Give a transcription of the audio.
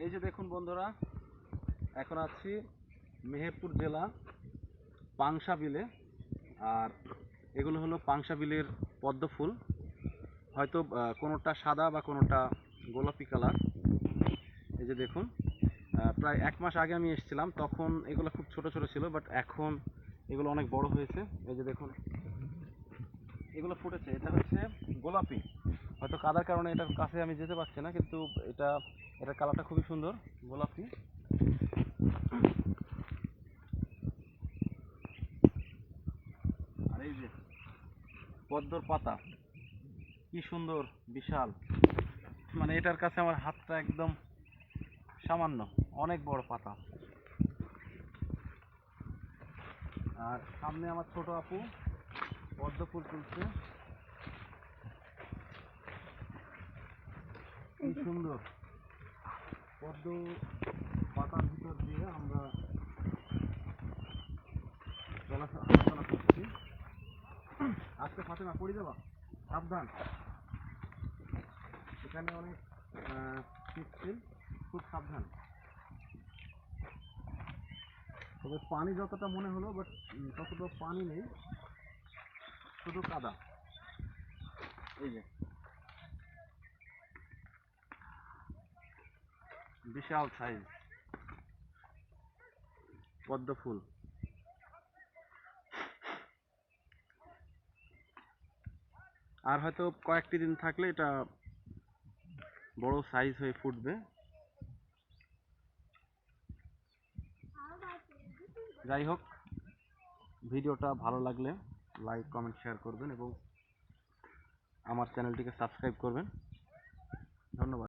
এই যে দেখুন বন্ধুরা, এখন আছি মেহেরপুর জেলা পাংশা বিলে। আর এগুলো হলো পাংশা বিলের পদ্ম ফুল, হয়তো কোনোটা সাদা বা কোনোটা গোলাপি কালার। এই যে দেখুন, প্রায় 1 মাস আগে আমি এসেছিলাম, তখন এগুলো খুব ছোট ছোট ছিল, বাট এখন এগুলো অনেক বড় হয়েছে। এই যে দেখুন, এগুলো ফুটেছে। এটা হচ্ছে গোলাপি, হয়তো কাদার কারণে এটার কাছে আমি যেতে পারছি না, কিন্তু এটার কালারটা খুবই সুন্দর, গোলাপি। আর এই যে পদ্মর পাতা, কি সুন্দর, বিশাল। মানে এটার কাছে আমার হাতটা একদম সামান্য, অনেক বড় পাতা। আর সামনে আমার ছোট আপু পদ্ম ফুল তুলছে, কি সুন্দর। পদ্ম পাতার ভিতর দিয়ে আমরা চলাচলা করছি। আজকে ফাতেমা পড়ে যাবা, সাবধান। এখানে অনেক পিচ্ছিল, খুব সাবধান। তবে পানি যতটা মনে হলো, বাট ততটা পানি নেই, শুধু কাদা। এই যে বিশাল সাইজ পদ্ম ফুল। আর হয়তো কয়েকটি দিন থাকলে এটা বড় সাইজ হয়ে ফুটবে। যাই হোক, ভিডিওটা ভালো লাগলে লাইক, কমেন্ট, শেয়ার করবেন এবং আমার চ্যানেলটিকে সাবস্ক্রাইব করবেন। ধন্যবাদ।